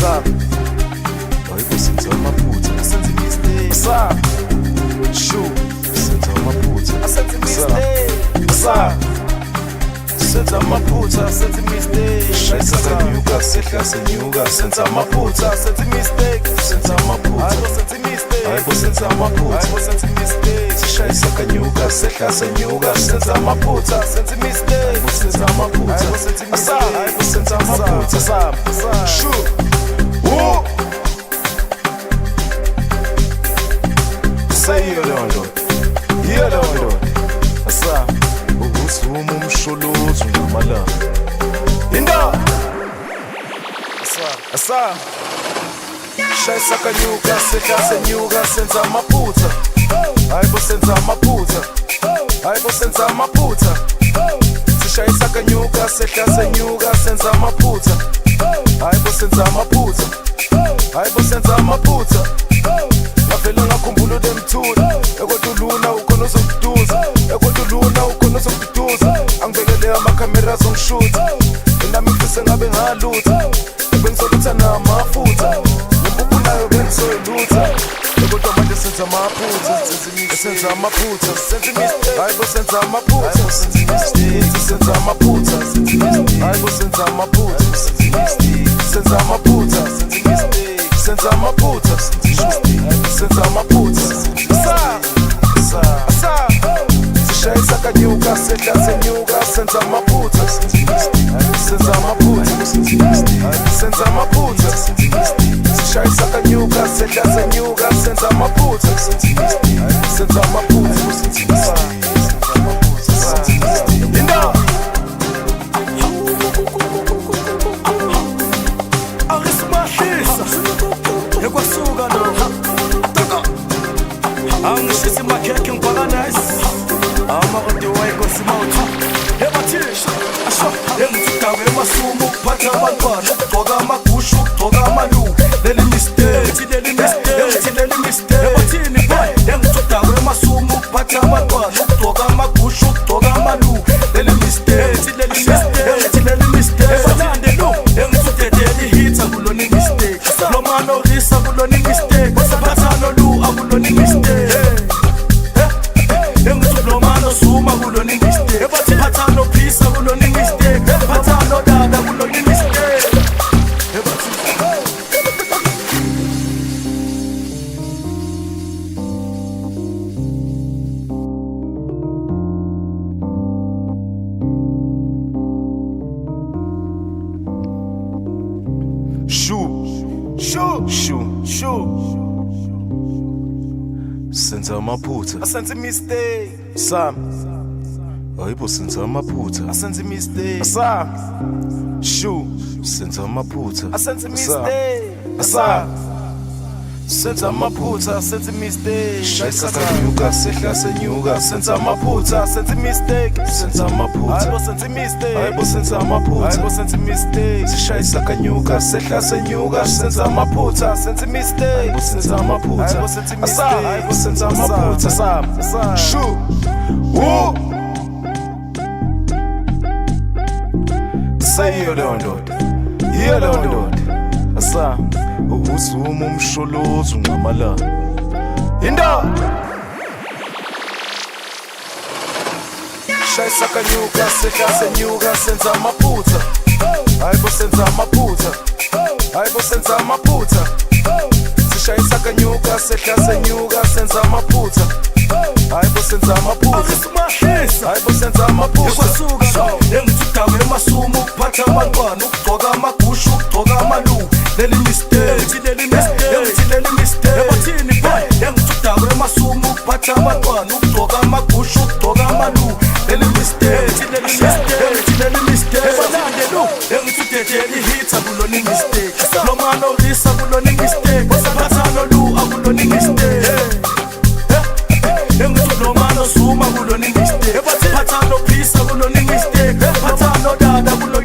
Stop. Hayibo senza amaphutha. Asenza mistake. Stop. Shoot. Senza amaphutha. Asenza mistake. Stop. Senza amaphutha. Senza mistake. Shayisa kanyuka, sehla senyuka. Senza amaphutha. Senza mistake. Senza amaphutha. Hayibo senza mistake. Hayibo senza amaphutha. Hayibo senza mistake. Shayisa kanyuka, sehla senyuka. Senza amaphutha. Senza mistake. Hayibo senza amaphutha. Hayibo senza mistake. Hayibo senza amaphutha. Stop. Shoot. Woo. Say you don't do it. You don't do it. Asa. Ubusumu umsholozo ngamalanga. Inda. Asa. Shayisa kanyuka, sehla senyuka. Senza amaphutha. Hayibo senza amaphutha. Hayibo senza amaphutha. Sishayisa kanyuka, sehla senyuka. Senza amaphutha. Hayibo senza amaphutha. Hayibo senza amaphutha. Ngavela ngakhumbula demthula. Ekoduluna ukhona uzokuduza. Ekoduluna ukhona uzokuduza. Angibekele amakhamera azongishutha. Nami ngifise ngabe ngalutha. Bengisolutha namafutha. Impuphu nayo bengisoyilutha. Kodwa manje senza amaphutha. Senza amaphutha. Senza mistake. Hayibo senza amaphutha. Senza amaphutha. Hayibo senza amaphutha. Senza amaphutha. Senza amaphutha. Senza amaphutha. Asa. Sishayisa kanyuka, sehla senyuka. Senza amaphutha. Senza amaphutha. Senza amaphutha. Sishayisa kanyuka, sehla senyuka. Senza amaphutha. Senza amaphutha. Linda. Arismahisa. Ekwasuka no. Angishisi makhekhe ngiphakanize. Amarote wayikosi mawuthi. Ebathisha. Asho. Engithudawe emasumu ukuphatha abantwana. Ukugcoka amagushu, ukugcoka amaluku. Leli mistake. Leli mistake. Ebathini boy. Engithudawe emasumu ukuphatha abantwana. Ukugcoka amagushu, ukugcoka amaluku. Leli mistake. Leli mistake. Ebalande lo. Engithudedeli hitha kulona mistake. Lo mano risa kulona mistake. Bathano lu akulona mistake. Engithulo mano suma kulona mistake. Bathano pisa kulona mistake. Bathano dada kulona mistake. Shoot. Senza amaphutha. Asenza mistake. Sam. Hayibo senza amaphutha. Asenza mistake. Asa. Shoot. Senza amaphutha. Asenza mistake. Asa. Senza amaphutha. Senza mistake. Shayisa kanyuka, sehla senyuka. Senza amaphutha. Senza mistake. Senza amaphutha. Hayibo senza mistake. Hayibo senza amaphutha. Hayibo senza mistake. Sishayisa kanyuka, sehla senyuka. Senza amaphutha. Senza mistake. Hayibo senza amaphutha. Hayibo senza mistake. Hayibo senza amaphutha. Shoot. Woo. Say you don't do it. You don't do it. Asa. Ubusumu umsholozo ngamalanga. Inda. Shayisa kanyuka, sehla senyuka. Senza amaphutha. Hayibo senza amaphutha. Hayibo senza amaphutha. Sishayisa kanyuka, sehla senyuka. Senza amaphutha. Hayibo senza amaphutha. Arismahisa. Hayibo senza amaphutha. Ekwasuka no. Engithudawe emasumu ukuphatha abantwana. Ukugcoka amagushu, ukugcoka amaluku. Leli mistake. Leli mistake. Ebathini boy. Engithudawe emasumu ukuphatha abantwana. Ukugcoka amagushu, ukugcoka amaluku. Leli mistake. Leli mistake. Ebalande lo. Engithudedeli hitha kulona mistake. Lo mano risa kulona mistake. Bathano lu akulona mistake. Engithulo mano suma kulona mistake. Bathano pisa kulona mistake. Bathano dada kulona